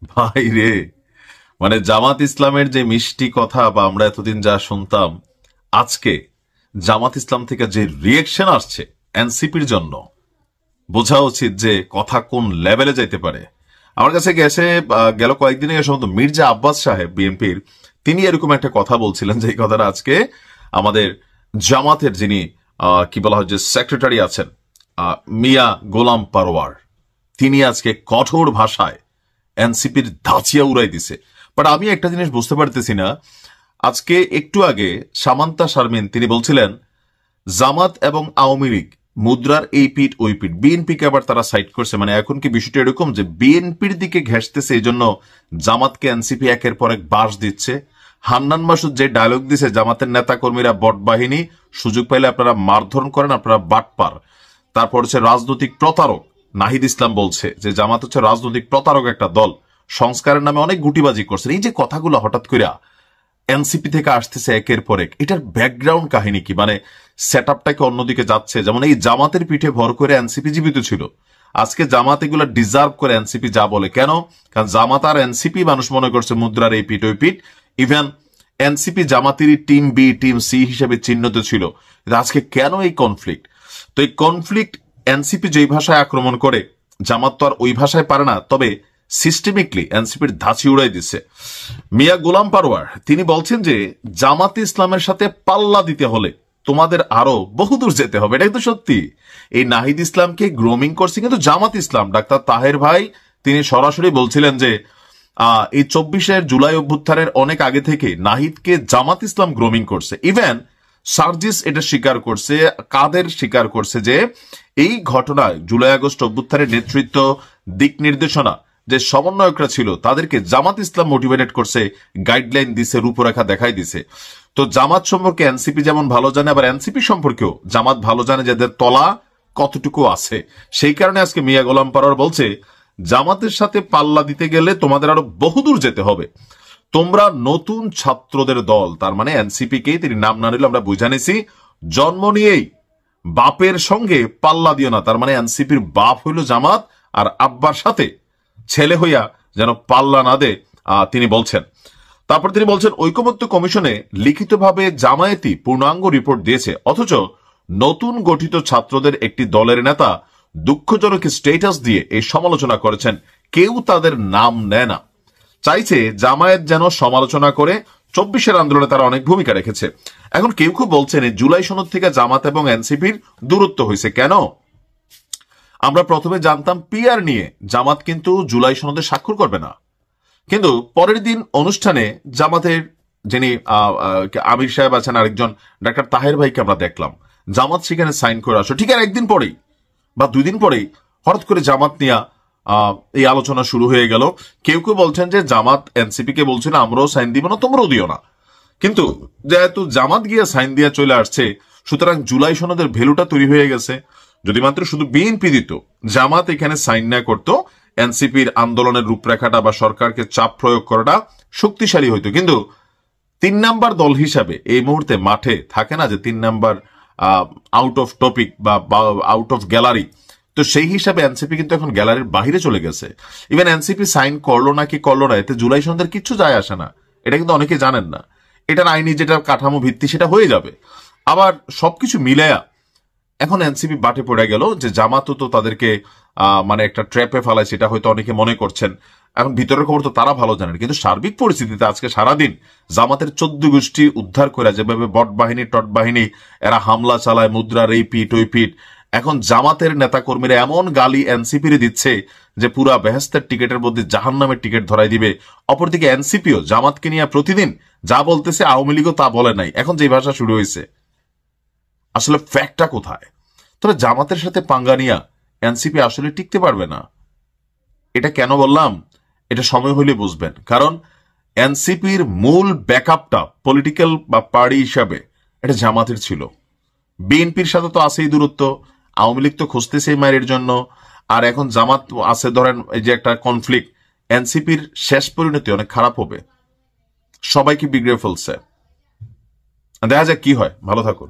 ভাই রে, মানে জামাত ইসলামের যে মিষ্টি কথা বা আমরা এতদিন যা শুনতাম, আজকে জামাত ইসলাম থেকে যে রিয়েকশন আসছে এনসিপির জন্য, বোঝা উচিত যে কথা কোন লেভেলে যাইতে পারে। আমার কাছে গেছে গেল কয়েকদিন আগে সম্ভবত মির্জা আব্বাস সাহেব বিএনপির, তিনি এরকম একটা কথা বলছিলেন যে কথাটা আজকে আমাদের জামাতের যিনি কি বলা হয় যে সেক্রেটারি আছেন, মিয়া গোলাম পারওয়ার, তিনি আজকে কঠোর ভাষায় এনসিপির ধাঁচিয়া উড়াই দিছে। বাট আমি একটা জিনিস বুঝতে পারতেছি না, আজকে একটু আগে সামান্তা শারমিন তিনি বলছিলেন জামাত এবং আওয়ামী লীগ মুদ্রার এই পিঠ ওই পিঠ, বিএনপিকে আবার তারা সাইড করছে। মানে এখন কি বিষয়টা এরকম যে বিএনপির দিকে ঘেঁষতেছে, এই জন্য জামাতকে এনসিপি একের পর এক বাস দিচ্ছে। হান্নান মাসুদ যে ডায়লগ দিছে জামাতের নেতা কর্মীরা বট বাহিনী, সুযোগ পাইলে আপনারা মারধর করেন, আপনারা বাটপার। তারপর হচ্ছে রাজনৈতিক প্রতারক, নাহিদ ইসলাম বলছে যে জামাত হচ্ছে রাজনৈতিক প্রতারক একটা দল, সংস্কারের নামে অনেক গুটিবাজি করছেন। এই যে কথাগুলো হঠাৎ করে এনসিপি থেকে আসতেছে একের পর এক, এটার ব্যাকগ্রাউন্ড কাহিনী কি? মানে সেট আপটাকে অন্যদিকে যাচ্ছে। যেমন এই জামাতের পিঠে ভর করে এনসিপি জীবিত ছিল, আজকে জামাত এগুলো ডিজার্ভ করে এনসিপি যা বলে। কেন? কারণ জামাত আর এনসিপি মানুষ মনে করছে মুদ্রার এই পিঠ ওই পিঠ। ইভেন এনসিপি জামাতেরই টিম বি টিম সি হিসেবে চিহ্নিত ছিল। আজকে কেন এই কনফ্লিক্ট? তো এই কনফ্লিক্ট এনসিপি যেই ভাষায় আক্রমণ করে, জামাত তো আর ওই ভাষায় পারে না, তবে সিস্টেমিকলি এনসিপির ধাঁচি উড়াই দিচ্ছে। মিয়া গোলাম পারওয়ার তিনি বলছেন যে জামাত ইসলামের সাথে পাল্লা দিতে হলে তোমাদের আরো বহুদূর যেতে হবে। এটাই তো সত্যি। এই নাহিদ ইসলামকে গ্রোমিং করছে কিন্তু জামাত ইসলাম। ডাক্তার তাহের ভাই তিনি সরাসরি বলছিলেন যে এই 24 জুলাই অভ্যুত্থানের অনেক আগে থেকে নাহিদকে জামাত ইসলাম গ্রোমিং করছে। ইভেন সার্জিস এটা স্বীকার করছে, কাদের স্বীকার করছে যে এই ঘটনায় জুলাই আগস্ট অভ্যুত্থানের নেতৃত্ব, দিক নির্দেশনা যে সমন্বয়করা ছিল তাদেরকে জামাত ইসলাম মোটিভেটেড করছে, গাইডলাইন দিছে, রূপরেখা দেখাই দিছে। তো জামাত সম্পর্কে এনসিপি যেমন ভালো জানে, আবার এনসিপি সম্পর্কেও জামাত ভালো জানে যাদের তলা কতটুকু আছে। সেই কারণে আজকে মিয়া গোলাম পারওয়ার বলছে জামাতের সাথে পাল্লা দিতে গেলে তোমাদের আরো বহুদূর যেতে হবে। তোমরা নতুন ছাত্রদের দল, তার মানে এনসিপি কে তিনি নাম না নিলে আমরা বুঝা নিছি, জন্ম নিয়েই বাপের সঙ্গে পাল্লা দিও না। তার মানে এনসিপির বাপ হইল জামাত, আর আব্বার সাথে ছেলে হইয়া যেন পাল্লা না দে, তিনি বলছেন। তারপর তিনি বলছেন ঐকমত্য কমিশনে লিখিতভাবে জামায়াতি পূর্ণাঙ্গ রিপোর্ট দিয়েছে, অথচ নতুন গঠিত ছাত্রদের একটি দলের নেতা দুঃখজনক স্টেটাস দিয়ে এই সমালোচনা করেছেন। কেউ তাদের নাম নেয় না, চাইছে জামায়াত যেন সমালোচনা করে। 24 আন্দোলনে তারা অনেক ভূমিকা রেখেছে। এখন কেউ কেউ বলছেন জুলাই সনদ থেকে জামাত এবং এনসিপির দূরত্ব হয়েছে কেন? আমরা প্রথমে জানতাম পিআর নিয়ে জামাত কিন্তু জুলাই সনদে স্বাক্ষর করবে না, কিন্তু পরের দিন অনুষ্ঠানে জামাতের যিনি আমির সাহেব আছেন, আরেকজন ডাক্তার তাহের ভাইকে আমরা দেখলাম জামাত সেখানে সাইন করে আসো। ঠিক আর একদিন পরেই বা 2 দিন পরেই হঠাৎ করে জামাত নিয়ে এই আলোচনা শুরু হয়ে গেল। কেউ কেউ বলছেন যে জামাত এনসিপি কে বলছে না আমরাও সাইন দিব না, তোমরাও দিও না। কিন্তু যেহেতু জামাত গিয়ে সাইন দিয়ে চলে আসছে, সুতরাং জুলাই সনদের ভ্যালুটা তৈরি হয়ে গেছে। যদি মাত্র শুধু বিএনপি দিত, জামাত এখানে সাইন না করতো, এনসিপির আন্দোলনের রূপরেখাটা বা সরকারকে চাপ প্রয়োগ করাটা শক্তিশালী হইতো। কিন্তু 3 নাম্বার দল হিসাবে এই মুহূর্তে মাঠে থাকে না যে 3 নাম্বার আউট অফ টপিক বা আউট অফ গ্যালারি, তো সেই হিসাবে এনসিপি কিন্তু এখন গ্যালারির বাহিরে চলে গেছে। ইভেন এনসিপি সাইন করলো না কি করলো না, এতে জুলাই সন্ধ্যের কিচ্ছু যায় আসে না। এটা কিন্তু অনেকে জানেন না। এটার আইনি যেটা কাঠামো ভিত্তি সেটা হয়ে যাবে। আবার সবকিছু মিলায়া এখন এনসিপি বাটে পড়ে গেল যে জামাতও তো তাদেরকে মানে একটা ট্র্যাপে ফেলায়, সেটা হয়তো অনেকে মনে করছেন। এখন ভিতরের খবর তো তারা ভালো জানেন, কিন্তু সার্বিক পরিস্থিতিতে আজকে সারাদিন জামাতের 14 গোষ্ঠী উদ্ধার করে যেভাবে বট বাহিনী টট বাহিনী এরা হামলা চালায়, মুদ্রার এই পিঠ ওই পিঠ, এখন জামাতের নেতা কর্মীরা এমন গালি এনসিপির দিচ্ছে যে পুরা বেহেস্তের টিকেটের মধ্যে জাহান্নামের টিকেট ধরাই দিবে। অপরদিকে এনসিপিও জামাতকে নিয়ে প্রতিদিন যা বলতেছে, আওয়ামী লীগও তা বলে নাই। এখন যে ভাষা শুরু হয়েছে, আসলে ফ্যাক্টটা কোথায়? তবে জামাতের সাথে পাঙ্গা নিয়া এনসিপি আসলে টিকতে পারবে না। এটা কেন বললাম, এটা সময় হলে বুঝবেন। কারণ এনসিপির মূল ব্যাকআপটা পলিটিক্যাল বা পার্টি হিসাবে এটা জামাতের ছিল। বিএনপির সাথে তো আছেই দূরত্ব, আওয়ামী লীগ তো খুঁজতেছে মায়ের জন্য, আর এখন জামাত আছে। ধরেন এই যে একটা কনফ্লিক্ট, এনসিপির শেষ পরিণতি অনেক খারাপ হবে, সবাইকে বিগড়ে ফেলছে। দেখা যাক কি হয়। ভালো থাকুন।